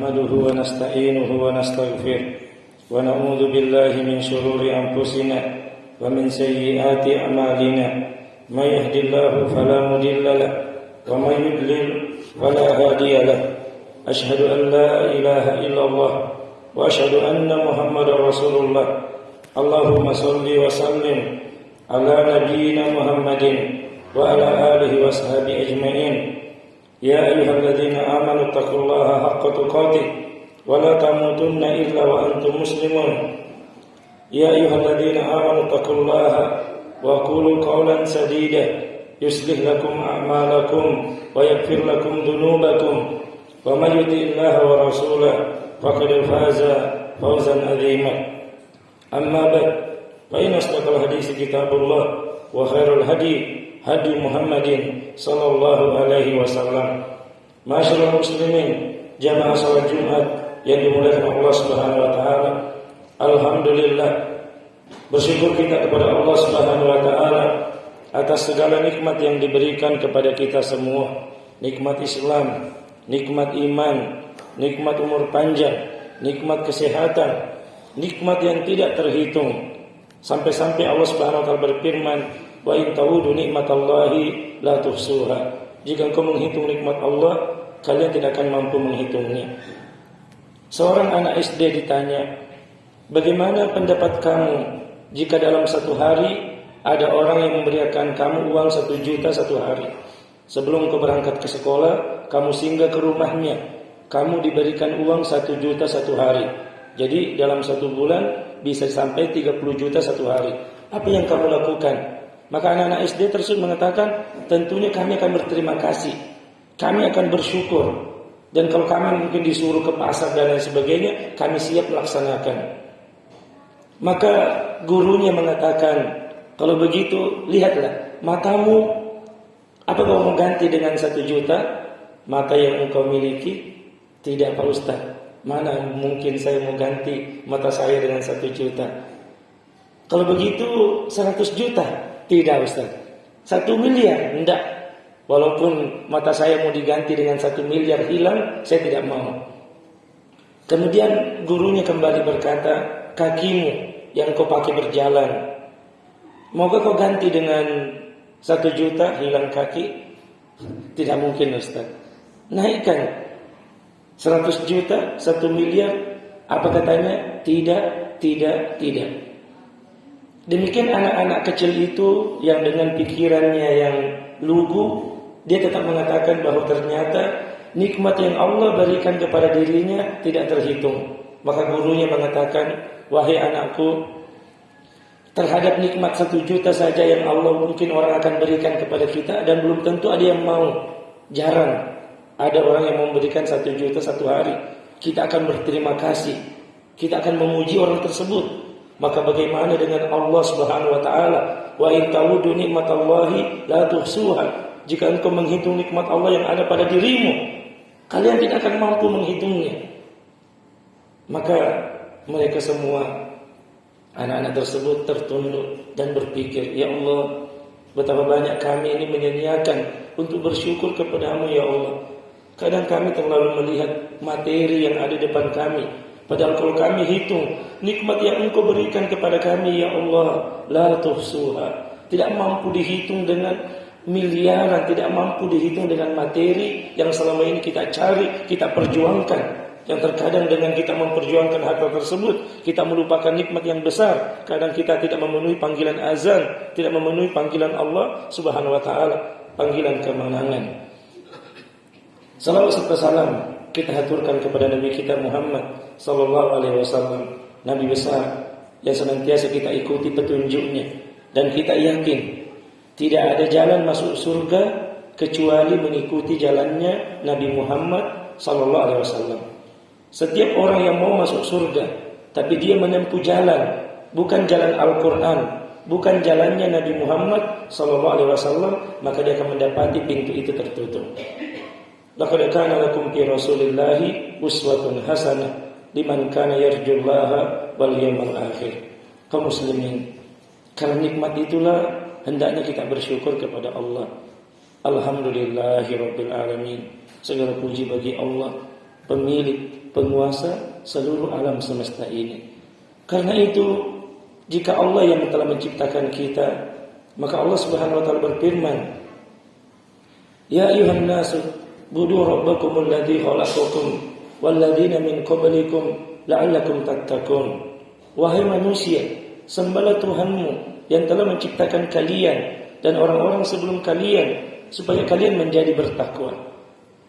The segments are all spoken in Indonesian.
نحمده ونستعينه ونستغفره ونعوذ بالله من شرور أنفسنا ومن سيئات أعمالنا من يهد الله فلا مضل له ومن يضلل فلا هادي له أشهد أن لا إله إلا الله وأشهد أن محمدا رسول الله اللهم صل وسلم على نبينا محمد وعلى آله وصحبه أجمعين يا أيها الذين آمنوا اتقوا الله حق تقاته ولا تموتن إلا وأنتم مسلمون يا أيها الذين آمنوا اتقوا الله وقولوا قولا سديدا يصلح لكم أعمالكم ويغفر لكم ذنوبكم ومن يطع الله ورسوله فقد فاز فوزا عظيما أما بعد فإن أصدق الحديث كتاب الله وخير الهدي هدي محمد صلى الله عليه وسلم. Masyaallah muslimin, jamaah salat Jumat yang dimuliakan Allah Subhanahu wa taala. Alhamdulillah, bersyukur kita kepada Allah Subhanahu wa taala atas segala nikmat yang diberikan kepada kita semua. Nikmat Islam, nikmat iman, nikmat umur panjang, nikmat kesehatan, nikmat yang tidak terhitung. Sampai-sampai Allah Subhanahu wa taala berfirman, wa in ta'udu nikmatallahi la tuhsuha. Jika engkau menghitung nikmat Allah, kalian tidak akan mampu menghitungnya. Seorang anak SD ditanya, bagaimana pendapat kamu jika dalam satu hari ada orang yang memberikan kamu uang 1 juta satu hari? Sebelum kau berangkat ke sekolah, kamu singgah ke rumahnya, kamu diberikan uang 1 juta satu hari. Jadi dalam 1 bulan bisa sampai 30 juta satu hari. Apa yang kamu lakukan? Maka anak-anak SD tersebut mengatakan, tentunya kami akan berterima kasih, kami akan bersyukur, dan kalau kami mungkin disuruh ke pasar dan lain sebagainya, kami siap melaksanakan. Maka gurunya mengatakan, kalau begitu lihatlah matamu, apa kau mau ganti dengan 1 juta? Mata yang engkau miliki? Tidak Pak Ustaz, mana mungkin saya mau ganti mata saya dengan 1 juta. Kalau begitu 100 juta? Tidak Ustaz. 1 miliar? Tidak. Walaupun mata saya mau diganti dengan 1 miliar hilang, saya tidak mau. Kemudian gurunya kembali berkata, kakimu yang kau pakai berjalan, maukah kau ganti dengan 1 juta hilang kaki? Tidak mungkin Ustaz. Naikkan 100 juta, 1 miliar. Apa katanya? Tidak, tidak, tidak. Demikian anak-anak kecil itu yang dengan pikirannya yang lugu, dia tetap mengatakan bahwa ternyata nikmat yang Allah berikan kepada dirinya tidak terhitung. Maka gurunya mengatakan, wahai anakku, terhadap nikmat 1 juta saja yang Allah mungkin orang akan berikan kepada kita, dan belum tentu ada yang mau. Jarang ada orang yang memberikan 1 juta satu hari. Kita akan berterima kasih, kita akan memuji orang tersebut. Maka bagaimana dengan Allah Subhanahu wa taala? Wa in ta'udu nikmatallahi la tuhsuha. Jika engkau menghitung nikmat Allah yang ada pada dirimu, kalian tidak akan mampu menghitungnya. Maka mereka semua, anak-anak tersebut tertunduk dan berpikir, ya Allah, betapa banyak kami ini menyia-nyiakan untuk bersyukur kepada-Mu ya Allah. Kadang kami terlalu melihat materi yang ada di depan kami. Padahal kalau kami hitung nikmat yang Engkau berikan kepada kami ya Allah, la tuhsuha, tidak mampu dihitung dengan miliaran, tidak mampu dihitung dengan materi yang selama ini kita cari, kita perjuangkan. Yang terkadang dengan kita memperjuangkan harta tersebut, kita melupakan nikmat yang besar. Kadang kita tidak memenuhi panggilan azan, tidak memenuhi panggilan Allah Subhanahu wa taala, panggilan kemenangan. Salawat serta salam kita haturkan kepada Nabi kita Muhammad sallallahu alaihi wasallam, Nabi besar yang senantiasa kita ikuti petunjuknya, dan kita yakin tidak ada jalan masuk surga kecuali mengikuti jalannya Nabi Muhammad sallallahu alaihi wasallam. Setiap orang yang mau masuk surga tapi dia menempuh jalan bukan jalan Al-Qur'an, bukan jalannya Nabi Muhammad sallallahu alaihi wasallam, maka dia akan mendapati pintu itu tertutup. Laqad kana lakum fi Rasulillahi uswatun hasanah liman kana yarjullaha wal yawmal akhir. Kaum muslimin, karena nikmat itulah hendaknya kita bersyukur kepada Allah. Alhamdulillahirabbil alamin. Segala puji bagi Allah, pemilik penguasa seluruh alam semesta ini. Karena itu, jika Allah yang telah menciptakan kita, maka Allah Subhanahu wa taala berfirman, "Ya ayyuhan nasu, budu rabbakumul ladzi khalaqakum wal ladzina min qablikum la'allakum tattaqun." Wahai manusia, sembahlah Tuhanmu yang telah menciptakan kalian dan orang-orang sebelum kalian supaya kalian menjadi bertakwa.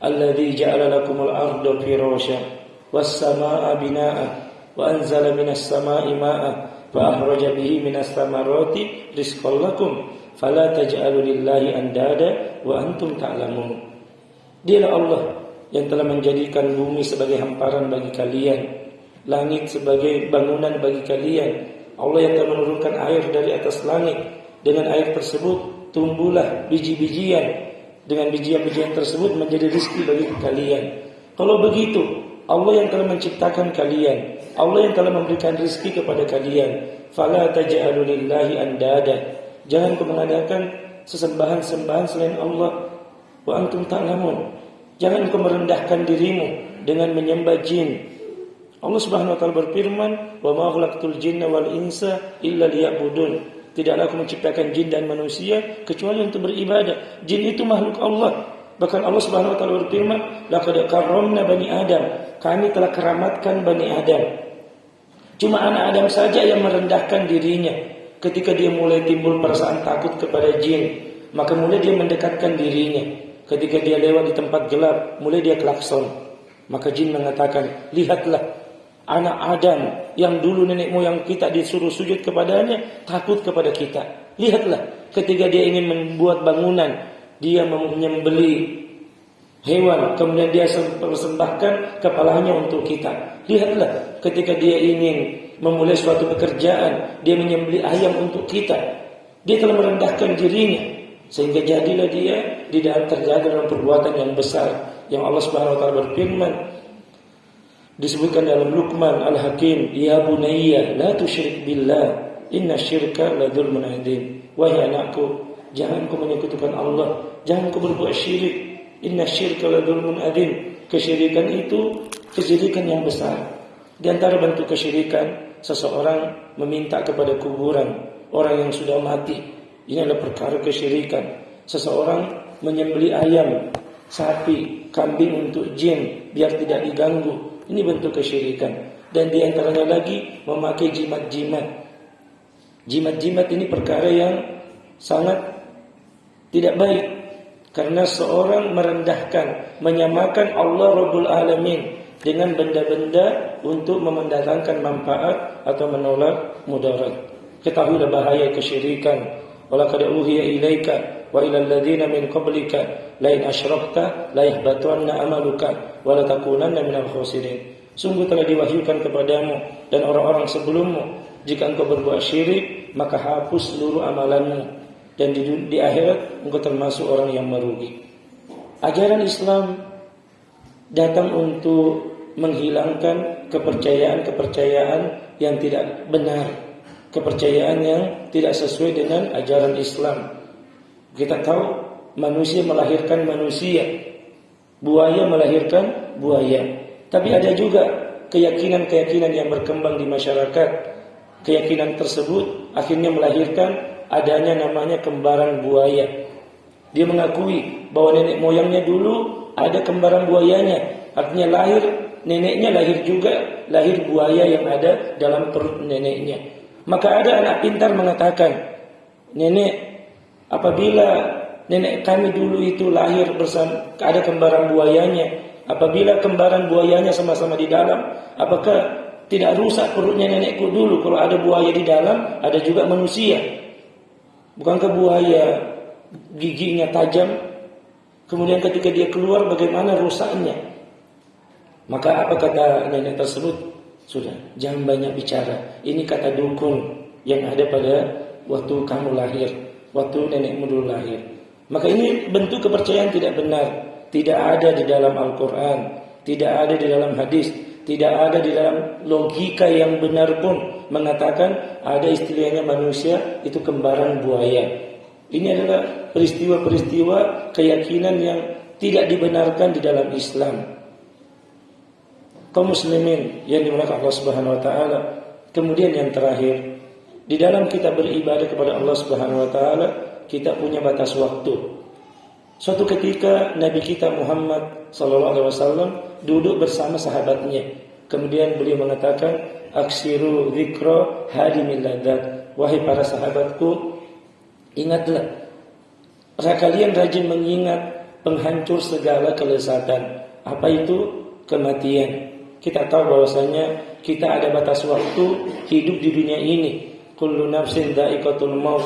Alladzi ja'ala lakumul arda firasya was samaa'a binaa'a wa anzala minas samaa'i maa'a fa akhraja bihi minas thamarati rizqan lakum fala taj'alu lillahi andada wa antum ta'lamun. Dialah Allah yang telah menjadikan bumi sebagai hamparan bagi kalian, langit sebagai bangunan bagi kalian. Allah yang telah menurunkan air dari atas langit. Dengan air tersebut tumbuhlah biji-bijian. Dengan biji-bijian tersebut menjadi rezeki bagi kalian. Kalau begitu, Allah yang telah menciptakan kalian, Allah yang telah memberikan rezeki kepada kalian. Fala taj'alu lillahi andada. Jangan kau mengadakan sesembahan-sembahan selain Allah. Wa antum ta'lamun. Jangan kau merendahkan dirimu dengan menyembah jin. Allah Subhanahu wa taala berfirman, "Wa ma khalaqtul jinna wal insa illa liya'budun." Tidaklah aku menciptakan jin dan manusia kecuali untuk beribadah. Jin itu makhluk Allah. Bahkan Allah Subhanahu wa taala berfirman, "Laqad karramna bani Adam." Kami telah keramatkan bani Adam. Cuma anak Adam saja yang merendahkan dirinya. Ketika dia mulai timbul perasaan takut kepada jin, maka mulai dia mendekatkan dirinya. Ketika dia lewat di tempat gelap, mulai dia klakson. Maka jin mengatakan, "Lihatlah, anak Adam yang dulu nenek moyang kita disuruh sujud kepadanya, takut kepada kita. Lihatlah, ketika dia ingin membuat bangunan, dia menyembelih hewan, kemudian dia persembahkan kepalanya untuk kita. Lihatlah, ketika dia ingin memulai suatu pekerjaan, dia menyembelih ayam untuk kita. Dia telah merendahkan dirinya, sehingga jadilah dia di dalam terjadi dalam perbuatan yang besar. Yang Allah Subhanahu wa taala berfirman, disebutkan dalam Luqman Al-Hakim, "Ya bunayya la tusyrik billah, inna syirka la dzulmun adzim." Wahai anakku, jangan kau menyekutukan Allah, jangan kau berbuat syirik. Inna syirka la dzulmun adzim. Kesyirikan itu kesyirikan yang besar. Di antara bentuk kesyirikan, seseorang meminta kepada kuburan orang yang sudah mati. Ini adalah perkara kesyirikan. Seseorang menyembelih ayam, sapi, kambing untuk jin biar tidak diganggu. Ini bentuk kesyirikan. Dan di antaranya lagi memakai jimat-jimat. Jimat-jimat ini perkara yang sangat tidak baik. Karena seorang merendahkan, menyamakan Allah Rabbul Alamin dengan benda-benda untuk mendatangkan manfaat atau menolak mudarat. Ketahuilah bahaya kesyirikan. Walaqad uhiya ilaika wa ilal ladzina min qablika la in asyrakta la yahbatanna amaluka wa la takunanna minal khasirin. Sungguh telah diwahyukan kepadamu dan orang-orang sebelummu, jika engkau berbuat syirik maka hapus seluruh amalanmu dan di akhirat engkau termasuk orang yang merugi. Ajaran Islam datang untuk menghilangkan kepercayaan-kepercayaan yang tidak benar, kepercayaan yang tidak sesuai dengan ajaran Islam. Kita tahu manusia melahirkan manusia, buaya melahirkan buaya. Tapi ada juga keyakinan-keyakinan yang berkembang di masyarakat. Keyakinan tersebut akhirnya melahirkan adanya namanya kembaran buaya. Dia mengakui bahwa nenek moyangnya dulu ada kembaran buayanya. Artinya neneknya lahir juga, lahir buaya yang ada dalam perut neneknya. Maka ada anak pintar mengatakan, "Nenek, apabila nenek kami dulu itu lahir bersama ada kembaran buayanya, apabila kembaran buayanya sama-sama di dalam, apakah tidak rusak perutnya nenekku dulu? Kalau ada buaya di dalam, ada juga manusia. Bukankah buaya giginya tajam? Kemudian ketika dia keluar, bagaimana rusaknya?" Maka apa kata nenek tersebut? Sudah, jangan banyak bicara. Ini kata dukun yang ada pada waktu kamu lahir, waktu nenekmu dulu lahir. Maka ini bentuk kepercayaan tidak benar. Tidak ada di dalam Al-Quran, tidak ada di dalam hadis, tidak ada di dalam logika yang benar pun mengatakan ada istilahnya manusia itu kembaran buaya. Ini adalah peristiwa-peristiwa keyakinan yang tidak dibenarkan di dalam Islam. Kaum muslimin yang dimuliakan Allah Subhanahu wa taala, kemudian yang terakhir, di dalam kita beribadah kepada Allah Subhanahu wa taala, kita punya batas waktu. Suatu ketika Nabi kita Muhammad sallallahu alaihi wasallam duduk bersama sahabatnya. Kemudian beliau mengatakan, "Aksiru dzikra hadimil ladzat." Wahai para sahabatku, ingatlah, kalian rajin mengingat penghancur segala kelezatan. Apa itu? Kematian. Kita tahu bahwasanya kita ada batas waktu hidup di dunia ini. Kullu nafsin dha'iqatul maut.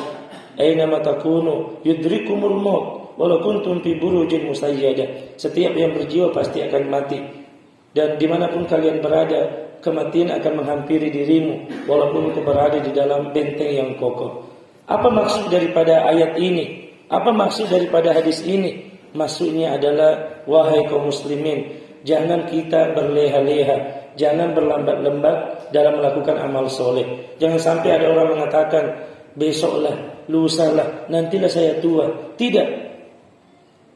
Aina ma takunu yudrikumul maut. Walau kuntum fi burujin musayyadah. Setiap yang berjiwa pasti akan mati. Dan dimanapun kalian berada, kematian akan menghampiri dirimu, walaupun kau berada di dalam benteng yang kokoh. Apa maksud daripada ayat ini? Apa maksud daripada hadis ini? Maksudnya adalah, wahai kaum muslimin, jangan kita berleha-leha, jangan berlambat-lambat dalam melakukan amal soleh. Jangan sampai ada orang mengatakan, besoklah, lusalah, nantilah saya tua. Tidak.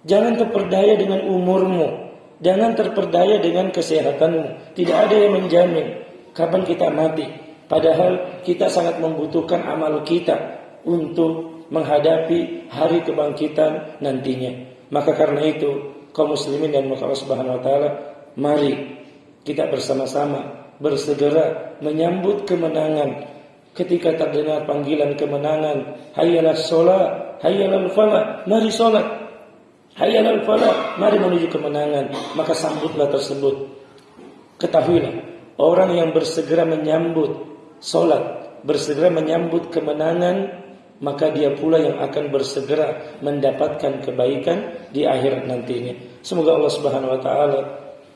Jangan terperdaya dengan umurmu. Jangan terperdaya dengan kesehatanmu. Tidak ada yang menjamin kapan kita mati. Padahal kita sangat membutuhkan amal kita untuk menghadapi hari kebangkitan nantinya. Maka karena itu, kaum muslimin dan Allah Subhanahu wa taala, mari kita bersama-sama bersegera menyambut kemenangan. Ketika terdengar panggilan kemenangan, hayyalas shalah, hayyalal falah, mari salat. Hayyalal falah, mari menuju kemenangan. Maka sambutlah tersebut. Ketahuilah, orang yang bersegera menyambut salat, bersegera menyambut kemenangan, maka dia pula yang akan bersegera mendapatkan kebaikan di akhirat nantinya. Semoga Allah Subhanahu wa taala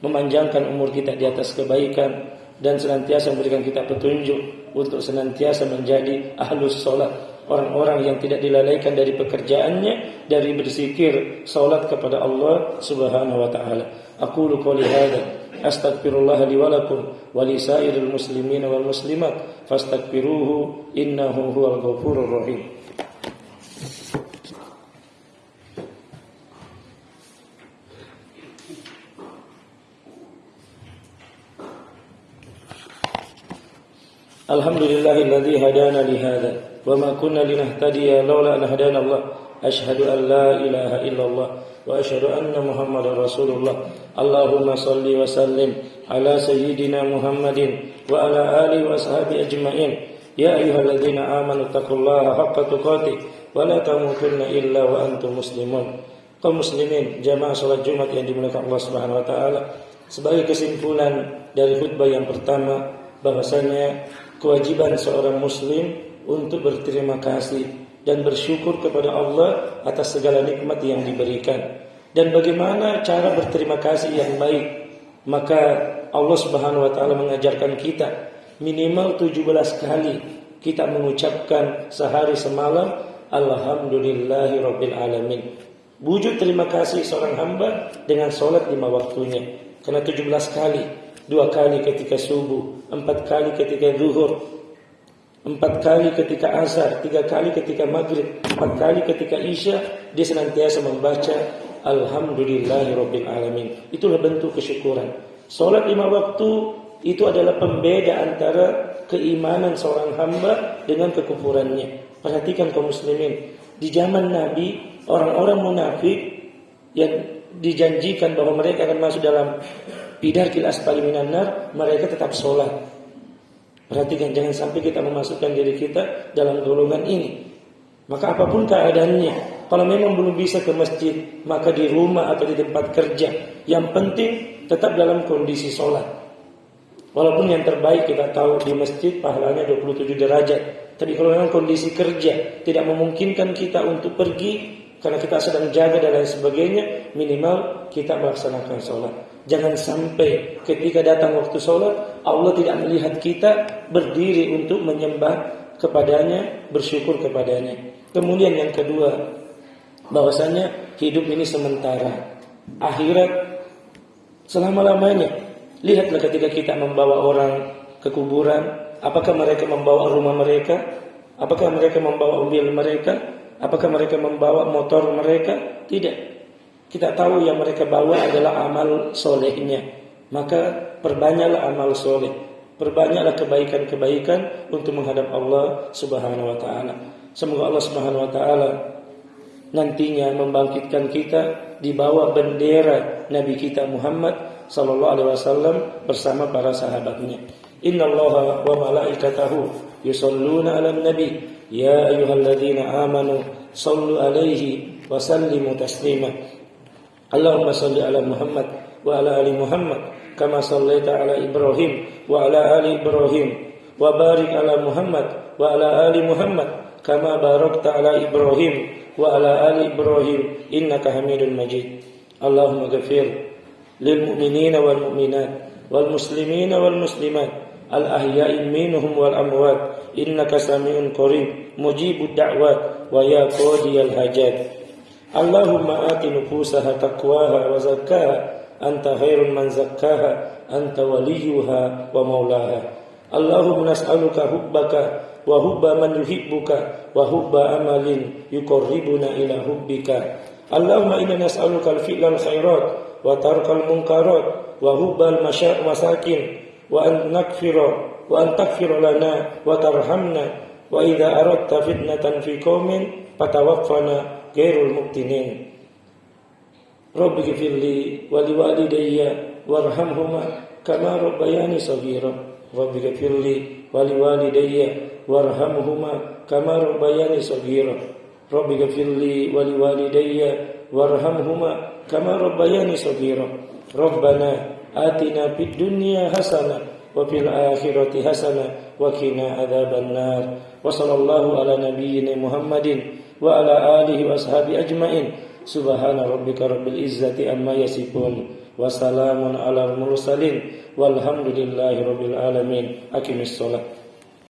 memanjangkan umur kita di atas kebaikan dan senantiasa memberikan kita petunjuk untuk senantiasa menjadi ahlus salat, orang-orang yang tidak dilalaikan dari pekerjaannya, dari berzikir salat kepada Allah Subhanahu wa taala. Aqulu qouli hadza astaghfirullah li wa lakum wa li sa'iril muslimin wal muslimat fastaghfiruhu innahu huwal ghafurur rahim. Alhamdulillahilladzi hadana li hadza wa ma kunna linahtadiya laula an hadana Allah. Asyhadu an la ilaha illallah wa asyhadu anna Muhammadar Rasulullah. Allahumma shalli wa sallim ala sayyidina Muhammadin wa ala alihi wa ashabihi ajma'in. Ya ayyuhalladzina amanu taqullaha haqqa tuqatih wa la tamutunna illa wa antum muslimun. Kaum muslimin, jamaah salat Jumat yang dimuliakan Allah Subhanahu wa taala, sebagai kesimpulan dari khutbah yang pertama, bahwasanya kewajiban seorang muslim untuk berterima kasih dan bersyukur kepada Allah atas segala nikmat yang diberikan. Dan bagaimana cara berterima kasih yang baik? Maka Allah Subhanahu wa taala mengajarkan kita minimal 17 kali kita mengucapkan sehari semalam alhamdulillahirabbil alamin. Wujud terima kasih seorang hamba dengan salat 5 waktunya. Karena 17 kali, 2 kali ketika subuh, 4 kali ketika zuhur, 4 kali ketika asar, 3 kali ketika maghrib, 4 kali ketika isya, dia senantiasa membaca alhamdulillahirabbil alamin. Itulah bentuk kesyukuran. Salat 5 waktu itu adalah pembeda antara keimanan seorang hamba dengan kekufurannya. Perhatikan kaum muslimin, di zaman Nabi, orang-orang munafik yang dijanjikan bahwa mereka akan masuk dalam bidarkil asfali minan nar, mereka tetap sholat. Perhatikan, jangan sampai kita memasukkan diri kita dalam golongan ini. Maka apapun keadaannya, kalau memang belum bisa ke masjid, maka di rumah atau di tempat kerja, yang penting tetap dalam kondisi sholat. Walaupun yang terbaik kita tahu di masjid pahalanya 27 derajat. Tapi kalau memang kondisi kerja tidak memungkinkan kita untuk pergi karena kita sedang jaga dan lain sebagainya, minimal kita melaksanakan sholat. Jangan sampai ketika datang waktu sholat, Allah tidak melihat kita berdiri untuk menyembah kepadanya, bersyukur kepadanya. Kemudian yang kedua, bahwasanya hidup ini sementara, akhirat selama-lamanya. Lihatlah ketika kita membawa orang ke kuburan, apakah mereka membawa rumah mereka? Apakah mereka membawa mobil mereka? Apakah mereka membawa motor mereka? Tidak. Kita tahu yang mereka bawa adalah amal solehnya. maka perbanyaklah amal soleh, perbanyaklah kebaikan-kebaikan untuk menghadap Allah Subhanahu wa taala. Semoga Allah Subhanahu wa taala nantinya membangkitkan kita di bawah bendera Nabi kita Muhammad sallallahu alaihi wasallam bersama para sahabatnya. Innallaha wa malaikatahu yusholluna 'alan nabi ya ayyuhalladzina amanu shallu 'alaihi wa sallimu taslima. Allahumma shalli 'ala Muhammad wa 'ala ali Muhammad kama shallaita 'ala Ibrahim wa 'ala ali Ibrahim wa barik 'ala Muhammad wa 'ala ali Muhammad kama barakta 'ala Ibrahim wa 'ala ali Ibrahim innaka Hamidul Majid. Allahumma ghfir lil mu'minina wal mu'minat wal muslimina wal muslimat al ahya'i minhum wal amwat innaka sami'un qarib mujibud da'wat wa ya qadiyal hajat. Allahumma ati nufusaha taqwaha wa zakkaha anta khairun man zakkaha anta waliyuha wa maulaha. Allahumma nas'aluka hubbaka wa hubba man yuhibbuka wa hubba amalin yuqarribuna ila hubbika. Allahumma inna nas'aluka al-fi'lal khairat wa tarkal munkarat wa hubbal masakin wa an takfira lana wa tarhamna wa idza aradta fitnatan fi qaumin fatawaffana ghairul muftinin. Rabbi ghfirli wa liwalidayya warhamhuma kama rabbayani shaghira. Rabbi ghfirli wa liwalidayya warhamhuma kama rabbayani shaghira. Rabbi ghfirli wa liwalidayya warhamhuma kama rabbayani shaghira. Rabbana atina fid dunya hasanah wa fil akhirati hasanah wa qina adzabannar. Wa sallallahu ala nabiyyina Muhammadin wa ala alihi wa ashabi ajmain. Subhana rabbika rabbil izzati amma yasifun wa salamun alal mursalin walhamdulillahi rabbil alamin. Aqimis shalah.